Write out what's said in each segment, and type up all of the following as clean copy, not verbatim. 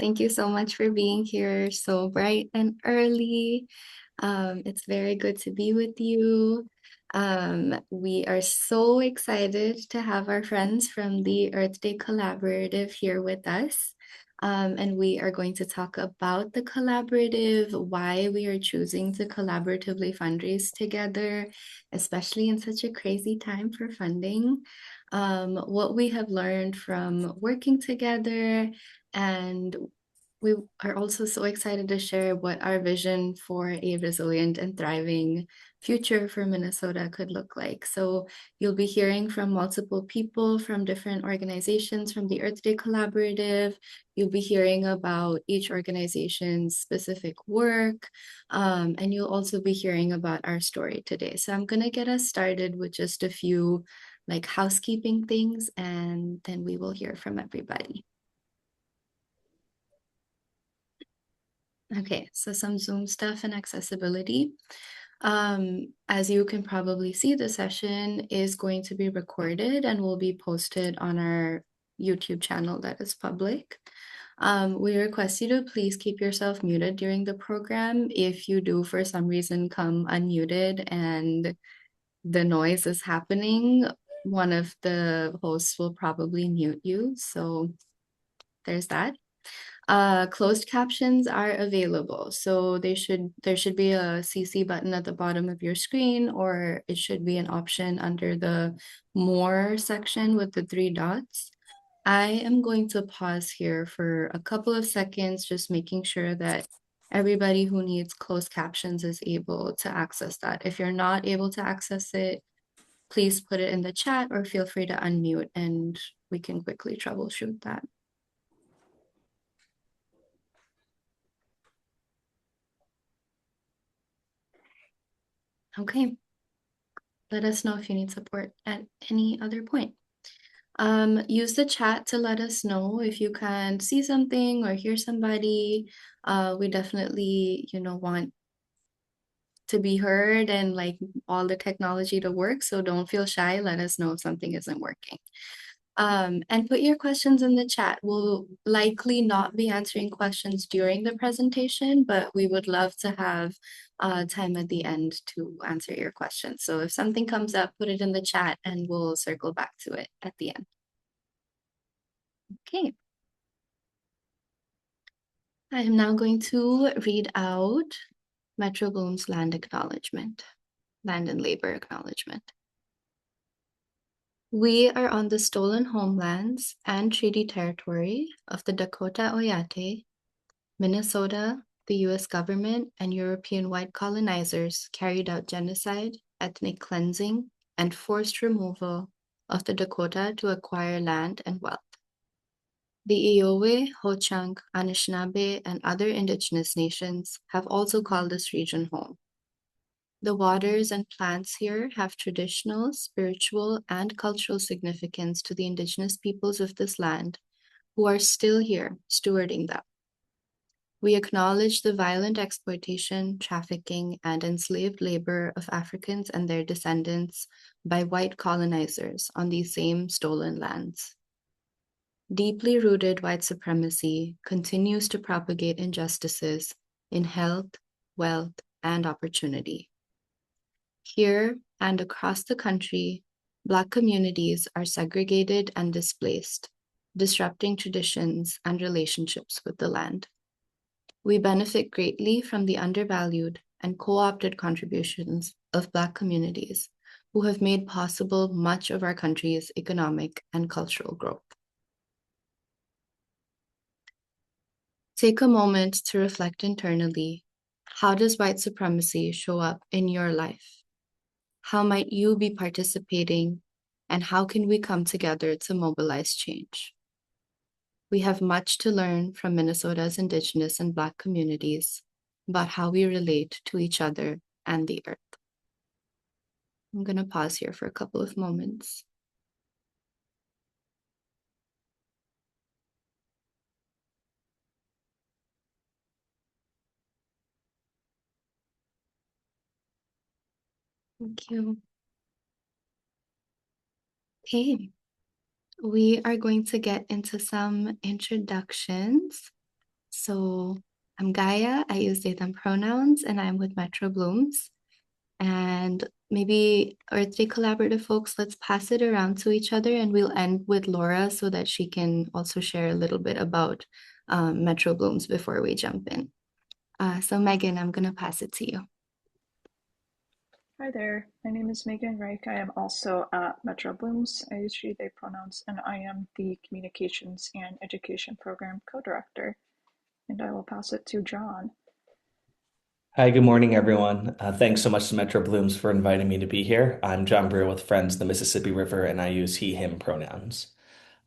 Thank you so much for being here so bright and early. It's very good to be with you. We are so excited to have our friends from the Earth Day Collaborative here with us. And we are going to talk about the collaborative, why we are choosing to collaboratively fundraise together, especially in such a crazy time for funding. What we have learned from working together, and we are also so excited to share what our vision for a resilient and thriving future for Minnesota could look like. So you'll be hearing from multiple people from different organizations from the Earth Day Collaborative. You'll be hearing about each organization's specific work, and you'll also be hearing about our story today. So I'm going to get us started with just a few like housekeeping things, and then we will hear from everybody. Okay, so some Zoom stuff and accessibility. As you can probably see, the session is going to be recorded and will be posted on our YouTube channel that is public. We request you to please keep yourself muted during the program. If you do, for some reason, come unmuted and the noise is happening, one of the hosts will probably mute you. So there's that. Closed captions are available. So there should be a CC button at the bottom of your screen, or it should be an option under the more section with the three dots. I am going to pause here for a couple of seconds, just making sure that everybody who needs closed captions is able to access that. If you're not able to access it, please put it in the chat or feel free to unmute and we can quickly troubleshoot that. Okay. Let us know if you need support at any other point. Use the chat to let us know if you can see something or hear somebody. We definitely, want to be heard and like all the technology to work. So don't feel shy. Let us know if something isn't working. And put your questions in the chat. We'll likely not be answering questions during the presentation, but we would love to have time at the end to answer your questions. So if something comes up, put it in the chat and we'll circle back to it at the end. Okay. I am now going to read out Metro Bloom's land acknowledgement, land and labor acknowledgement. We are on the stolen homelands and treaty territory of the Dakota Oyate. Minnesota, the US government, and European white colonizers carried out genocide, ethnic cleansing, and forced removal of the Dakota to acquire land and wealth. The Iowa, Ho-Chunk, Anishinaabe, and other indigenous nations have also called this region home. The waters and plants here have traditional, spiritual, and cultural significance to the indigenous peoples of this land, who are still here stewarding them. We acknowledge the violent exploitation, trafficking, and enslaved labor of Africans and their descendants by white colonizers on these same stolen lands. Deeply rooted white supremacy continues to propagate injustices in health, wealth, and opportunity. Here and across the country, Black communities are segregated and displaced, disrupting traditions and relationships with the land. We benefit greatly from the undervalued and co-opted contributions of Black communities who have made possible much of our country's economic and cultural growth. Take a moment to reflect internally. How does white supremacy show up in your life? How might you be participating, and how can we come together to mobilize change? We have much to learn from Minnesota's Indigenous and Black communities about how we relate to each other and the earth. I'm going to pause here for a couple of moments. Thank you. Okay, we are going to get into some introductions. So I'm Gaia. I use they, them pronouns, and I'm with Metro Blooms. And maybe Earth Day Collaborative folks, let's pass it around to each other, and we'll end with Laura so that she can also share a little bit about Metro Blooms before we jump in. So Megan, I'm gonna pass it to you. Hi there, my name is Megan Reich. I am also at Metro Blooms. I use she, they pronouns, and I am the Communications and Education Program Co-Director. And I will pass it to John. Hi, good morning, everyone. Thanks so much to Metro Blooms for inviting me to be here. I'm John Brewer with Friends of the Mississippi River, and I use he, him pronouns.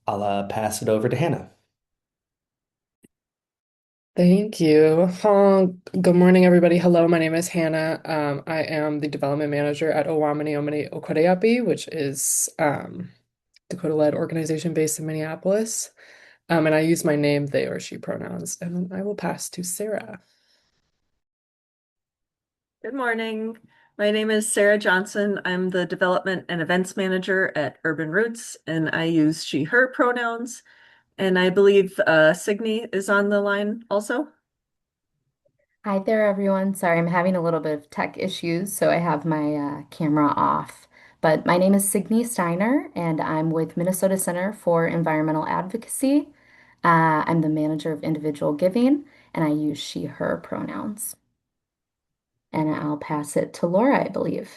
I'll pass it over to Hannah. Thank you. Good morning, everybody. Hello, my name is Hannah. I am the development manager at Owamini Omini Okwadeyapi, which is Dakota-led organization based in Minneapolis. And I use my name, they or she pronouns. And then I will pass to Sarah. Good morning. My name is Sarah Johnson. I'm the Development and Events Manager at Urban Roots, and I use she, her pronouns. And I believe Signe is on the line also. Hi there, everyone. Sorry, I'm having a little bit of tech issues, so I have my camera off. But my name is Signe Steiner, and I'm with Minnesota Center for Environmental Advocacy. I'm the manager of individual giving, and I use she, her pronouns. And I'll pass it to Laura, I believe.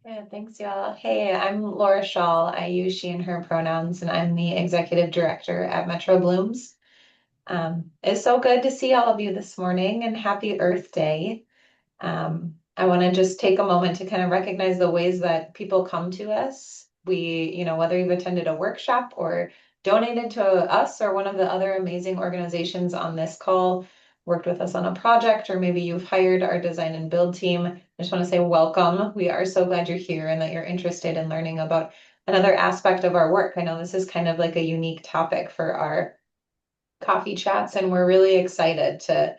Yeah, thanks, y'all. Hey, I'm Laura Shaw. I use she and her pronouns, and I'm the executive director at Metro Blooms. It's so good to see all of you this morning, and happy Earth Day. I want to just take a moment to kind of recognize the ways that people come to us. Whether you've attended a workshop or donated to us or one of the other amazing organizations on this call, worked with us on a project, or maybe you've hired our design and build team. I just want to say welcome. We are so glad you're here and that you're interested in learning about another aspect of our work. I know this is kind of like a unique topic for our coffee chats, and we're really excited to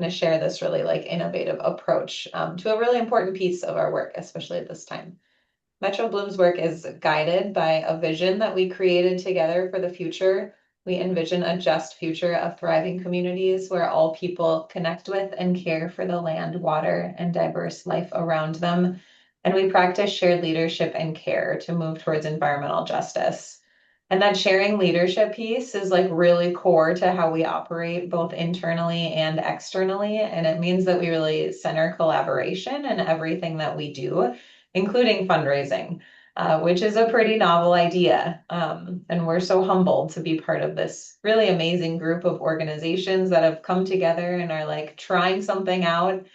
share this really like innovative approach to a really important piece of our work, especially at this time. Metro Bloom's work is guided by a vision that we created together for the future. We envision a just future of thriving communities where all people connect with and care for the land, water, and diverse life around them. And we practice shared leadership and care to move towards environmental justice. And that sharing leadership piece is like really core to how we operate both internally and externally. And it means that we really center collaboration in everything that we do, including fundraising, which is a pretty novel idea. And we're so humbled to be part of this really amazing group of organizations that have come together and are like trying something out,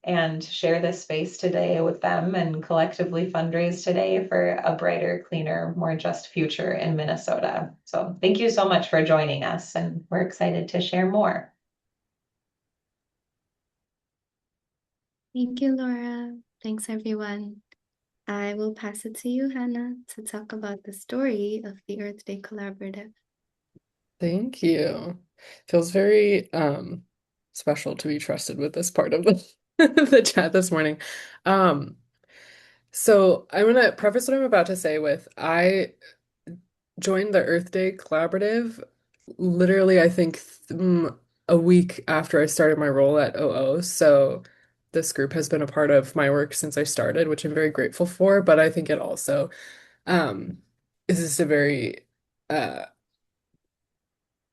and share this space today with them and collectively fundraise today for a brighter, cleaner, more just future in Minnesota. So thank you so much for joining us, and we're excited to share more. Thank you, Laura. Thanks, everyone. I will pass it to you, Hannah, to talk about the story of the Earth Day Collaborative. Thank you. Feels very special to be trusted with this part of the the chat this morning. So I'm gonna preface what I'm about to say with I joined the Earth Day Collaborative literally, I think, a week after I started my role at OO. So this group has been a part of my work since I started, which I'm very grateful for. But I think it also um, is just a very, uh,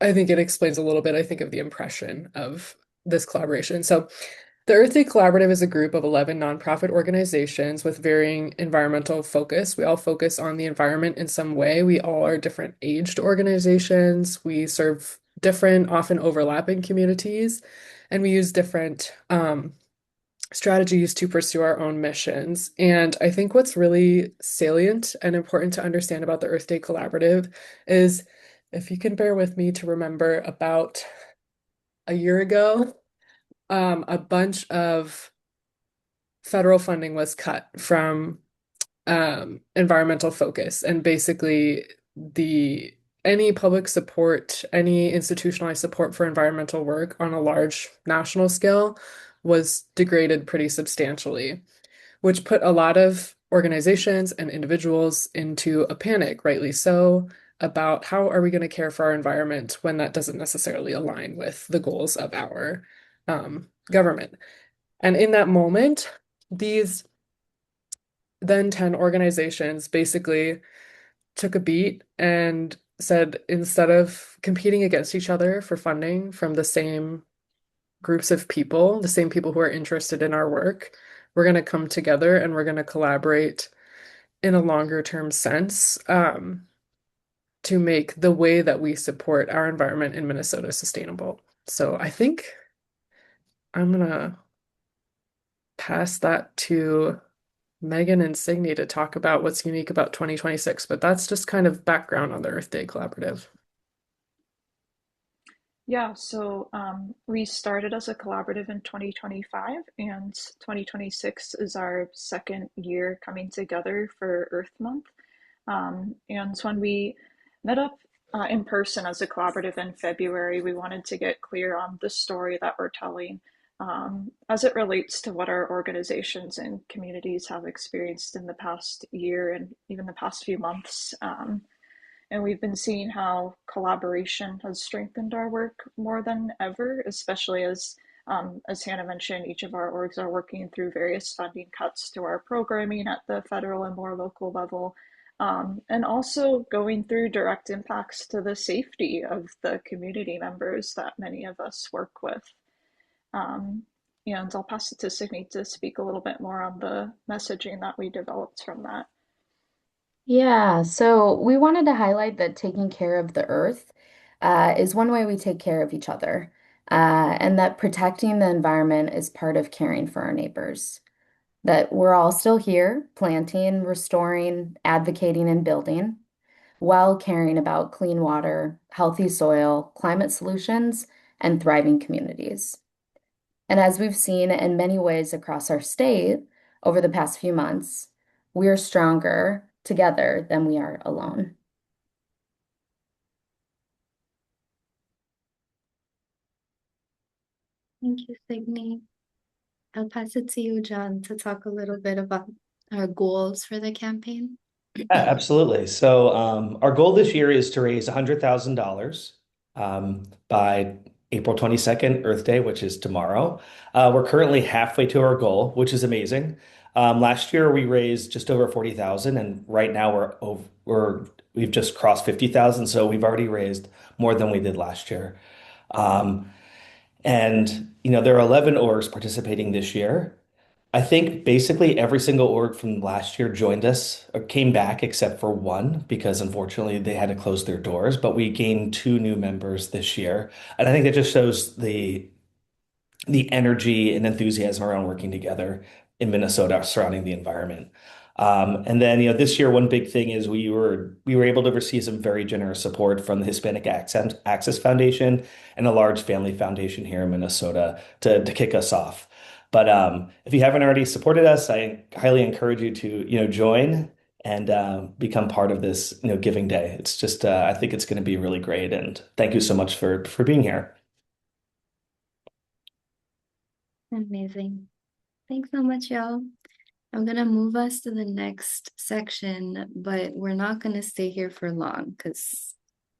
I think it explains a little bit, I think, of the impression of this collaboration. So the Earth Day Collaborative is a group of 11 nonprofit organizations with varying environmental focus. We all focus on the environment in some way. We all are different aged organizations. We serve different, often overlapping communities, and we use different strategies to pursue our own missions. And I think what's really salient and important to understand about the Earth Day Collaborative is, if you can bear with me to remember, about a year ago, a bunch of federal funding was cut from environmental focus, and basically the any public support, any institutionalized support for environmental work on a large national scale was degraded pretty substantially, which put a lot of organizations and individuals into a panic, rightly so. about how are we going to care for our environment when that doesn't necessarily align with the goals of our government. And in that moment, these then 10 organizations basically took a beat and said instead of competing against each other for funding from the same groups of people, the same people who are interested in our work, we're going to come together and we're going to collaborate in a longer term sense to make the way that we support our environment in Minnesota sustainable. So I think I'm going to pass that to Megan and Signe to talk about what's unique about 2026, but that's just kind of background on the Earth Day Collaborative. Yeah, so we started as a collaborative in 2025, and 2026 is our second year coming together for Earth Month. And so when we met up in person as a collaborative in February, we wanted to get clear on the story that we're telling as it relates to what our organizations and communities have experienced in the past year and even the past few months. And we've been seeing how collaboration has strengthened our work more than ever, especially as Hannah mentioned, each of our orgs are working through various funding cuts to our programming at the federal and more local level, and also going through direct impacts to the safety of the community members that many of us work with. Um, and I'll pass it to Signe to speak a little bit more on the messaging that we developed from that. Yeah, so we wanted to highlight that taking care of the earth is one way we take care of each other, and that protecting the environment is part of caring for our neighbors. That we're all still here, planting, restoring, advocating, and building, while caring about clean water, healthy soil, climate solutions, and thriving communities. And as we've seen in many ways across our state over the past few months, we are stronger together than we are alone. Thank you, Signe. I'll pass it to you, John, to talk a little bit about our goals for the campaign. Yeah, absolutely. So our goal this year is to raise $100,000 by April 22nd, Earth Day, which is tomorrow. We're currently halfway to our goal, which is amazing. Last year we raised just over 40,000, and right now we've just crossed 50,000, so we've already raised more than we did last year. Um, and there are 11 orgs participating this year. I think basically every single org from last year joined us or came back except for one because unfortunately they had to close their doors. But we gained two new members this year, and I think that just shows the energy and enthusiasm around working together in Minnesota surrounding the environment. And then, this year, one big thing is we were able to receive some very generous support from the Hispanic Access Foundation and a large family foundation here in Minnesota to kick us off. But if you haven't already supported us, I highly encourage you to join and become part of this giving day. It's just I think it's going to be really great, and thank you so much for being here. Amazing. Thanks so much, y'all. I'm gonna move us to the next section, but we're not gonna stay here for long because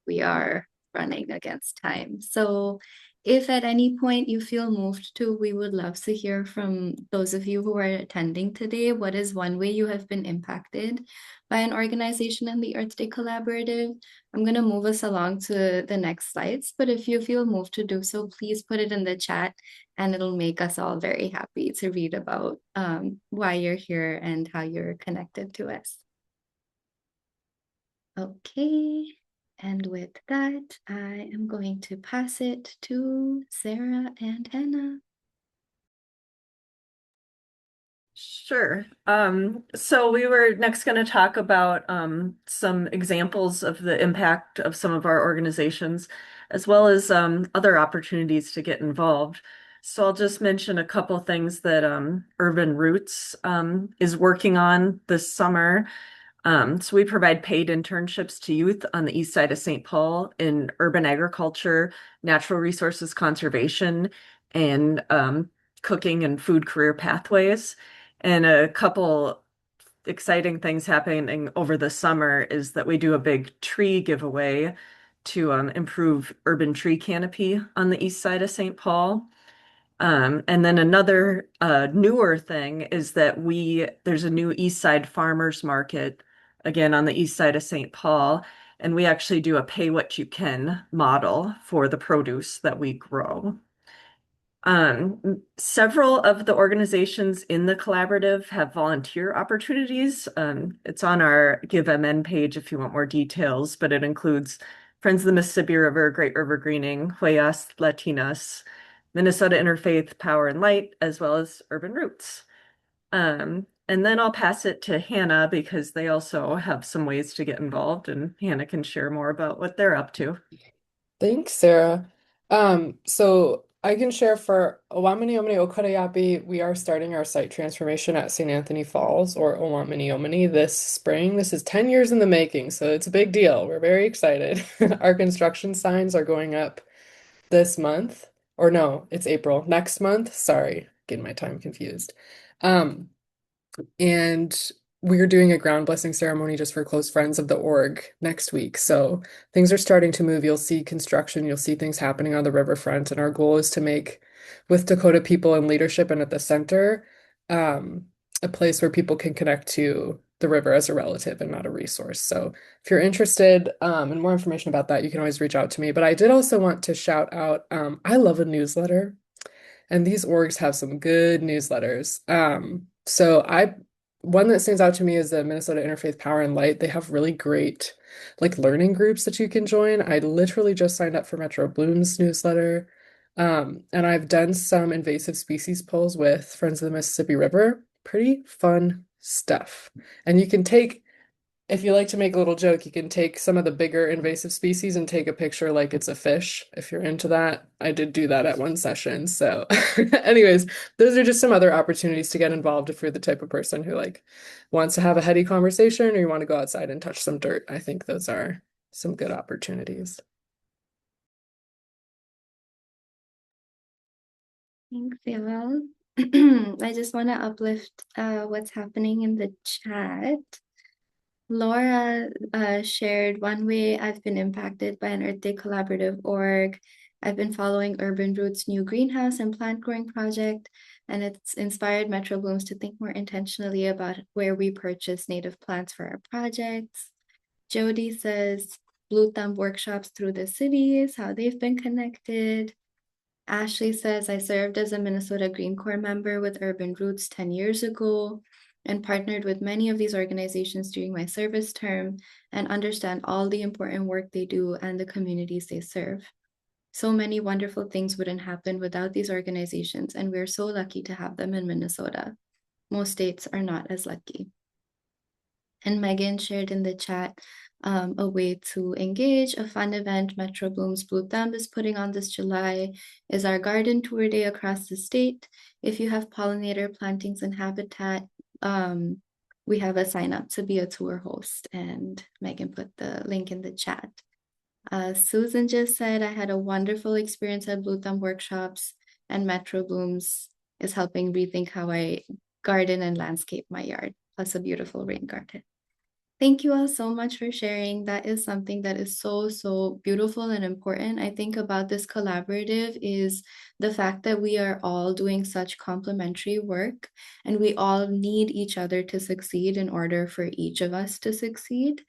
we are running against time. So if at any point you feel moved to, we would love to hear from those of you who are attending today. What is one way you have been impacted by an organization in the Earth Day Collaborative? I'm gonna move us along to the next slides, but if you feel moved to do so, please put it in the chat and it'll make us all very happy to read about why you're here and how you're connected to us. Okay, and with that, I am going to pass it to Sarah and Hannah. Sure. So we were next going to talk about some examples of the impact of some of our organizations, as well as other opportunities to get involved. So I'll just mention a couple things that Urban Roots is working on this summer. So we provide paid internships to youth on the east side of St. Paul in urban agriculture, natural resources conservation, and cooking and food career pathways. And a couple exciting things happening over the summer is that we do a big tree giveaway to improve urban tree canopy on the east side of St. Paul. And then another newer thing is that there's a new East Side Farmers Market, again on the east side of St. Paul, and we actually do a pay what you can model for the produce that we grow. Several of the organizations in the collaborative have volunteer opportunities. It's on our Give MN page if you want more details, but it includes Friends of the Mississippi River, Great River Greening, Huellas Latinas, Minnesota Interfaith Power and Light, as well as Urban Roots. And then I'll pass it to Hannah because they also have some ways to get involved, and Hannah can share more about what they're up to. Thanks, Sarah. So I can share for Owamini Omini Okorayapi, we are starting our site transformation at St. Anthony Falls, or Owamini Omini, this spring. This is 10 years in the making, so it's a big deal. We're very excited. Our construction signs are going up this month, or no, it's April, next month. Sorry, getting my time confused. Um, and we're doing a ground blessing ceremony just for close friends of the org next week. So things are starting to move. You'll see construction, you'll see things happening on the riverfront. And our goal is to make, with Dakota people in leadership and at the center, a place where people can connect to the river as a relative and not a resource. So if you're interested in more information about that, you can always reach out to me. But I did also want to shout out, I love a newsletter. And these orgs have some good newsletters. One that stands out to me is the Minnesota Interfaith Power and Light. They have really great like learning groups that you can join. I literally just signed up for Metro Bloom's newsletter. And I've done some invasive species polls with Friends of the Mississippi River. Pretty fun stuff. And you can take if you like to make a little joke, you can take some of the bigger invasive species and take a picture like it's a fish. If you're into that, I did do that at one session. So, anyways, those are just some other opportunities to get involved if you're the type of person who like wants to have a heady conversation or you want to go outside and touch some dirt. I think those are some good opportunities. Thanks, Eva. I just want to uplift what's happening in the chat. Laura shared one way I've been impacted by an Earth Day Collaborative org. I've been following Urban Roots' new greenhouse and plant growing project, and it's inspired Metro Blooms to think more intentionally about where we purchase native plants for our projects. Jody says Blue Thumb workshops through the cities, how they've been connected. Ashley says, I served as a Minnesota Green Corps member with Urban Roots 10 years ago and partnered with many of these organizations during my service term and understand all the important work they do and the communities they serve. So many wonderful things wouldn't happen without these organizations, and we're so lucky to have them in Minnesota. Most states are not as lucky. And Megan shared in the chat a way to engage. A fun event Metro Bloom's Blue Thumb is putting on this July is our garden tour day across the state. If you have pollinator plantings and habitat, we have a sign up to be a tour host, and Megan put the link in the chat. Susan just said, I had a wonderful experience at Blue Thumb workshops, and Metro Blooms is helping rethink how I garden and landscape my yard, plus a beautiful rain garden. Thank you all so much for sharing. That is something that is so, so beautiful and important. I think about this collaborative is the fact that we are all doing such complementary work and we all need each other to succeed in order for each of us to succeed.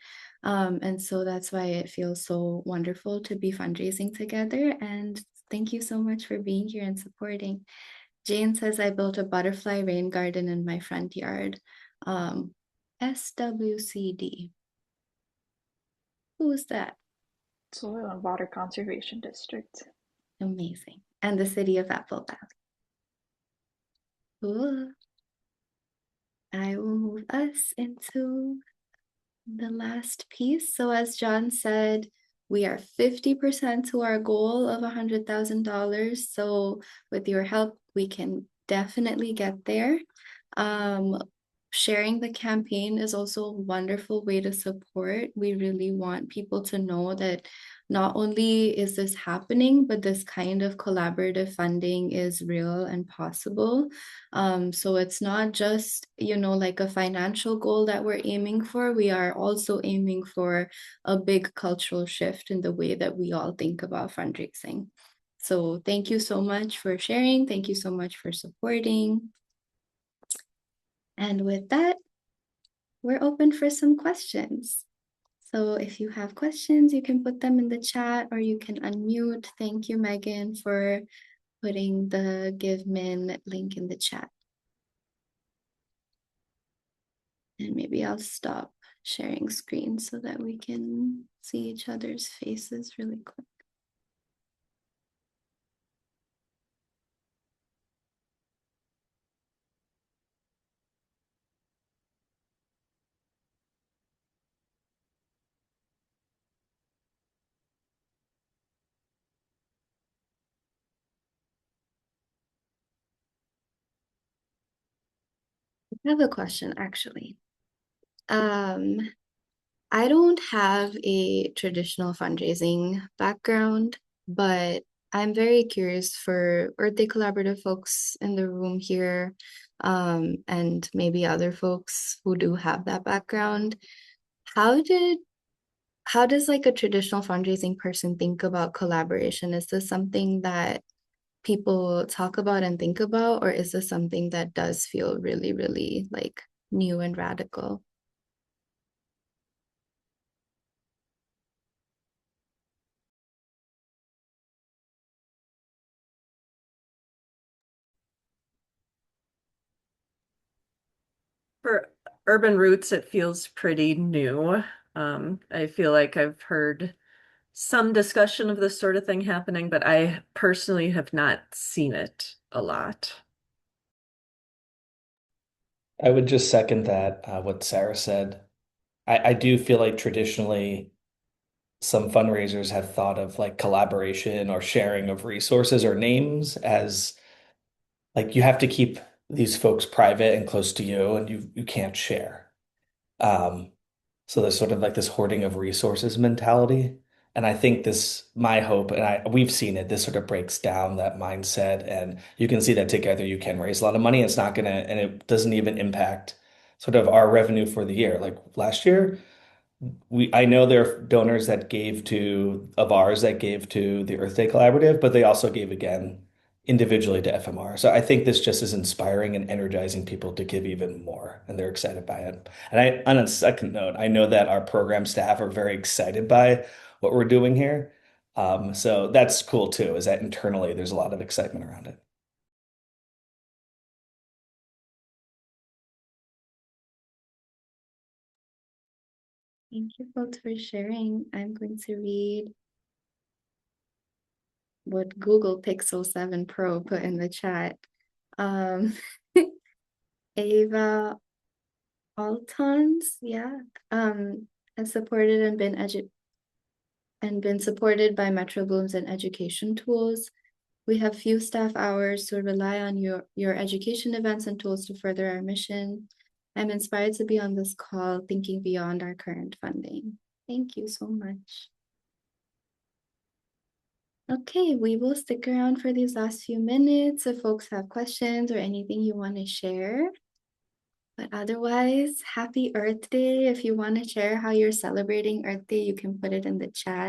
And so that's why it feels so wonderful to be fundraising together. And thank you so much for being here and supporting. Jane says, I built a butterfly rain garden in my front yard. SWCD. Who's that? Soil and Water Conservation District. Amazing. And the city of Apple Valley. Cool. I will move us into the last piece. So as John said, we are 50% to our goal of $100,000. So with your help, we can definitely get there. Sharing the campaign is also a wonderful way to support. We really want people to know that not only is this happening, but this kind of collaborative funding is real and possible. So it's not just, like a financial goal that we're aiming for. We are also aiming for a big cultural shift in the way that we all think about fundraising. So thank you so much for sharing. Thank you so much for supporting. And with that, we're open for some questions. So if you have questions, you can put them in the chat or you can unmute. Thank you, Megan, for putting the Give Min link in the chat. And maybe I'll stop sharing screen so that we can see each other's faces really quick. I have a question, actually. I don't have a traditional fundraising background, but I'm very curious for Earth Day Collaborative folks in the room here, and maybe other folks who do have that background. How did how does like a traditional fundraising person think about collaboration? Is this something that people talk about and think about, or is this something that does feel really, really like new and radical? For Urban Roots, it feels pretty new. I feel like I've heard some discussion of this sort of thing happening, but I personally have not seen it a lot. I would just second that, what Sarah said. I do feel like traditionally some fundraisers have thought of like collaboration or sharing of resources or names as like you have to keep these folks private and close to you and you can't share. Um, so there's sort of like this hoarding of resources mentality. And I think this, my hope, and we've seen it, this sort of breaks down that mindset. And you can see that together you can raise a lot of money. It's not gonna, and it doesn't even impact sort of our revenue for the year. Like last year, I know there are donors that gave to of ours that gave to the Earth Day Collaborative, but they also gave again individually to FMR. So I think this just is inspiring and energizing people to give even more, and they're excited by it. And on a second note, I know that our program staff are very excited by what we're doing here. So that's cool too, is that internally there's a lot of excitement around it. Thank you folks for sharing. I'm going to read what Google Pixel 7 Pro put in the chat. Um, Ava Altons, yeah, has supported and been supported by Metro Blooms and education tools. We have few staff hours, so rely on your education events and tools to further our mission. I'm inspired to be on this call, thinking beyond our current funding. Thank you so much. Okay, we will stick around for these last few minutes if folks have questions or anything you want to share. But otherwise, happy Earth Day. If you want to share how you're celebrating Earth Day, you can put it in the chat.